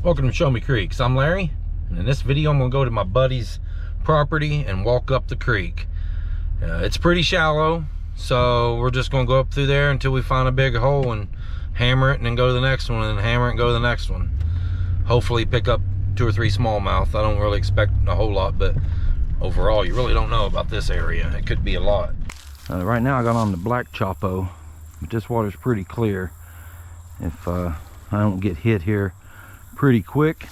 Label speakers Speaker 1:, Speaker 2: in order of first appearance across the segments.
Speaker 1: Welcome to Show Me Creeks. I'm Larry, and in this video I'm going to go to my buddy's property and walk up the creek. It's pretty shallow, so we're just going to go up through there until we find a big hole and hammer it, and then go to the next one, and hammer it and go to the next one. Hopefully pick up 2 or 3 smallmouth. I don't really expect a whole lot, but overall you really don't know about this area. It could be a lot. Right now I got on the black Choppo, but this water's pretty clear. If I don't get hit here pretty quick,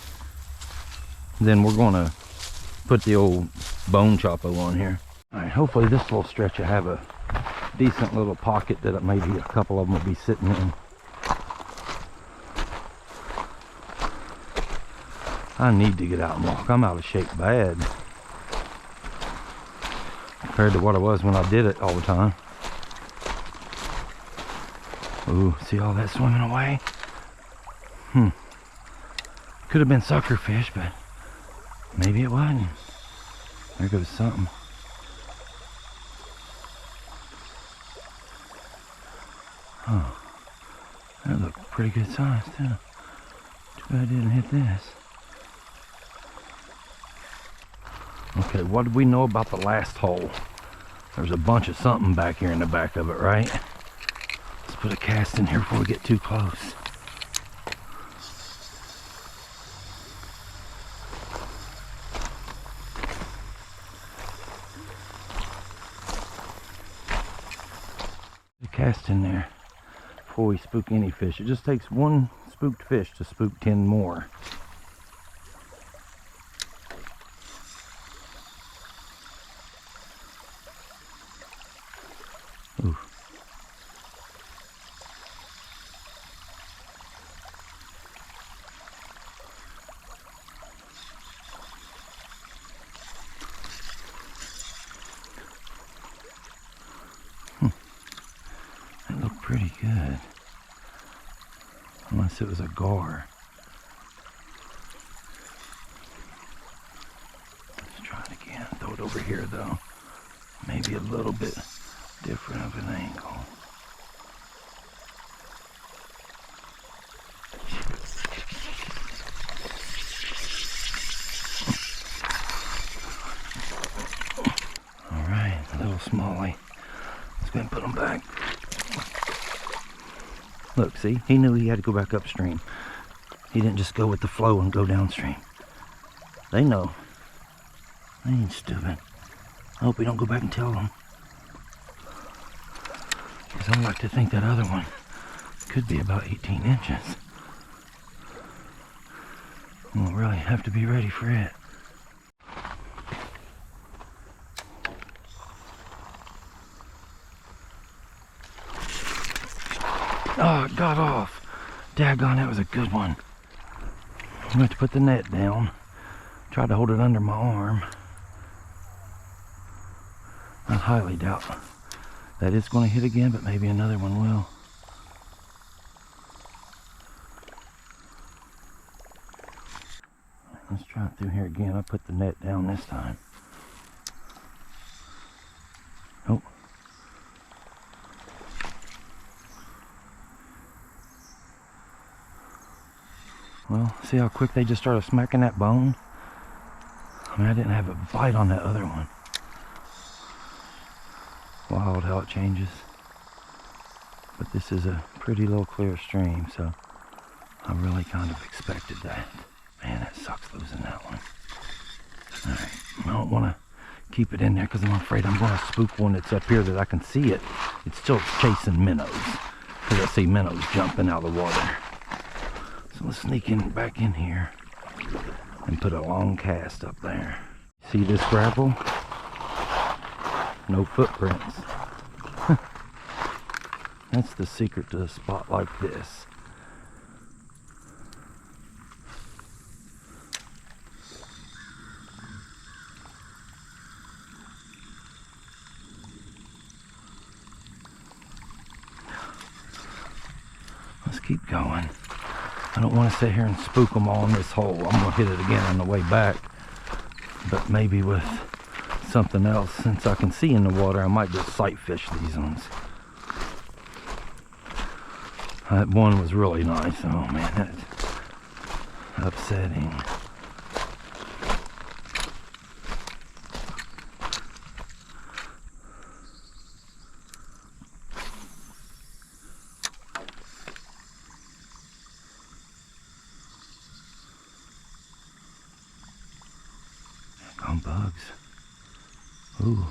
Speaker 1: then we're going to put the old bone Choppo on here. All right, hopefully this little stretch will have a decent little pocket that maybe a couple of them will be sitting in. I need to get out and walk. I'm out of shape bad compared to what I was when I did it all the time. Ooh, see all that swimming away? Could have been sucker fish, but maybe it wasn't. There goes something. Oh, that looked pretty good size too. Too bad I didn't hit this. Okay, what did we know about the last hole? There's a bunch of something back here in the back of it, right? Let's put a cast in here before we get too close. Cast in there before we spook any fish. It just takes one spooked fish to spook 10 more. Ooh. Pretty good, unless it was a gar. Let's try it again. Throw it over here though. Maybe a little bit different of an angle. All right, a little smallie. Let's go and put them back. Look, see, he knew he had to go back upstream. He didn't just go with the flow and go downstream. They know. They ain't stupid. I hope we don't go back and tell them. Because I like to think that other one could be about 18 inches. We'll really have to be ready for it. Oh, it got off. Daggone, that was a good one. I'm going to put the net down. Try to hold it under my arm. I highly doubt that it's going to hit again, but maybe another one will. Let's try it through here again. I'll put the net down this time. Oh. Well, see how quick they just started smacking that bone? I mean, I didn't have a bite on that other one. Wild how it changes. But this is a pretty little clear stream, so I really kind of expected that. Man, that sucks losing that one. Alright, I don't want to keep it in there because I'm afraid I'm going to spook one that's up here that I can see it. It's still chasing minnows, because I see minnows jumping out of the water. So let's sneak in back in here and put a long cast up there. See this gravel? No footprints. That's the secret to a spot like this. Let's keep going. I don't want to sit here and spook them all in this hole. I'm going to hit it again on the way back, but maybe with something else. Since I can see in the water, I might just sight fish these ones. That one was really nice. Oh man, upsetting. On bugs. Ooh.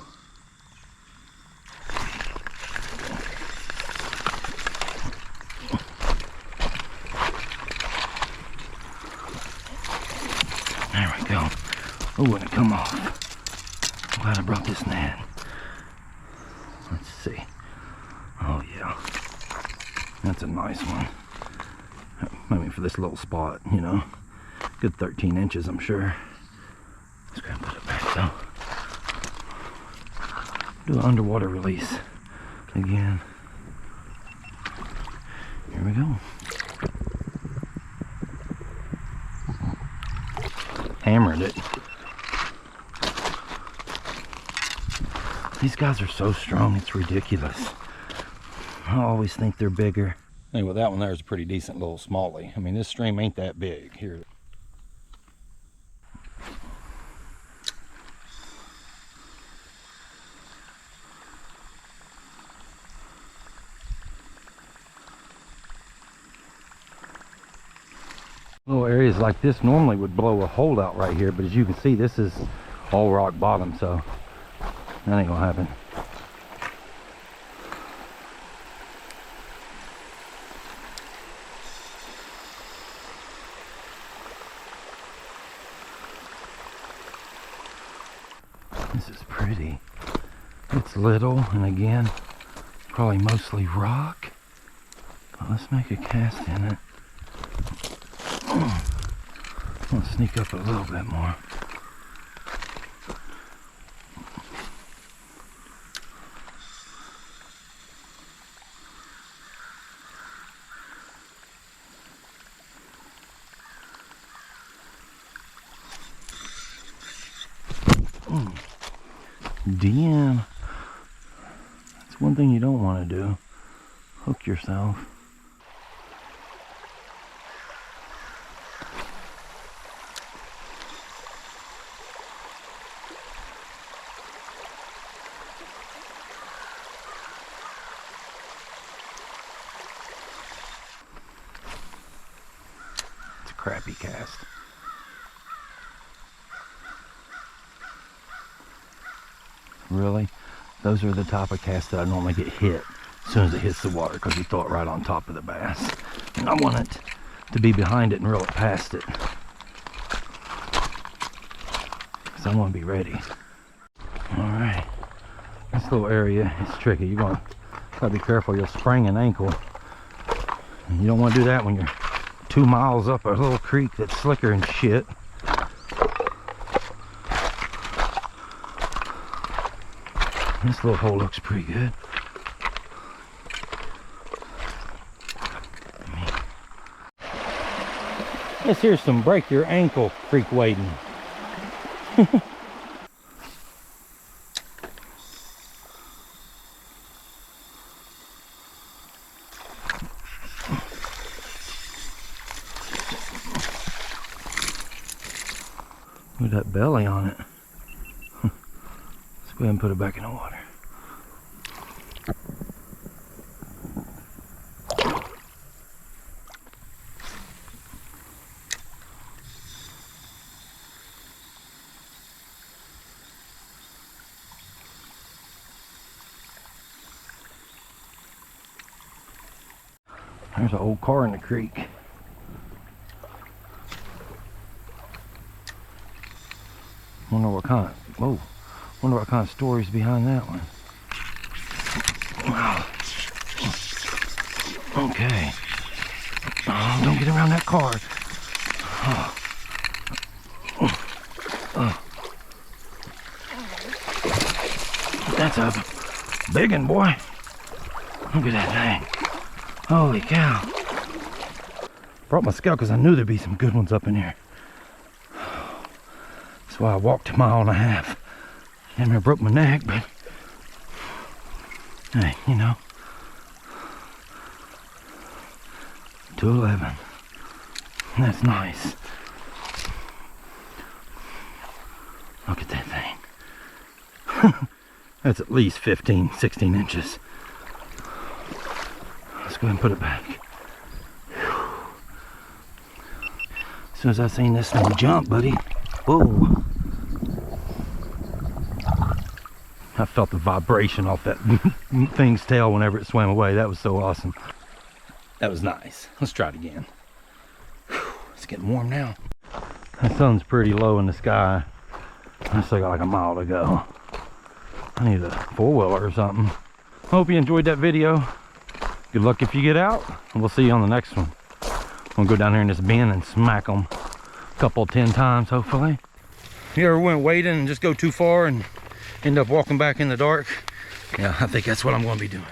Speaker 1: There we go. Oh, and it come off. I'm glad I brought this net. Let's see. Oh yeah. That's a nice one. I mean, for this little spot, you know. Good 13 inches, I'm sure. Let's go and put it back though. Do an underwater release again. Here we go. Hammered it. These guys are so strong, it's ridiculous. I always think they're bigger. Anyway, that one there is a pretty decent little smallie. I mean, this stream ain't that big. Here. Little areas like this normally would blow a hole out right here, but as you can see, this is all rock bottom, so that ain't gonna happen. This is pretty. It's little, and again, probably mostly rock. But let's make a cast in it. I'm gonna sneak up a little bit more. DM. That's one thing you don't want to do. Hook yourself. It's a crappy cast. Really? Those are the type of casts that I normally get hit as soon as it hits the water, because you throw it right on top of the bass. And I want it to be behind it and reel it past it, because I want to be ready. Alright. This little area is tricky. You're going to gotta be careful. You'll sprain an ankle. And you don't want to do that when you're 2 miles up a little creek that's slicker and shit. This little hole looks pretty good. This here's some break your ankle creek wading. Look at that belly on it. Let's go ahead and put it back in the water. There's an old car in the creek. Wonder what kind of story's behind that one. Wow. Okay. Oh, don't get around that car. Oh. Oh. That's a big one, boy. Look at that thing. Holy cow. Brought my scale because I knew there'd be some good ones up in here. That's why I walked a mile and a half. Damn near broke my neck, but hey, you know. 211.
Speaker 2: That's nice. Look at that thing. That's at least 15, 16 inches. Let's go ahead and put it back. As soon as I seen this thing jump, buddy. Whoa. I felt the vibration off that thing's tail whenever it swam away. That was so awesome. That was nice. Let's try it again. It's getting warm now. The sun's pretty low in the sky. I still got like a mile to go. I need a four-wheeler or something. Hope you enjoyed that video. Good luck if you get out, and we'll see you on the next one. I'm gonna go down here in this bin and smack them a couple 10 times, hopefully. You ever went wading and just go too far and end up walking back in the dark? Yeah, I think that's what I'm gonna be doing.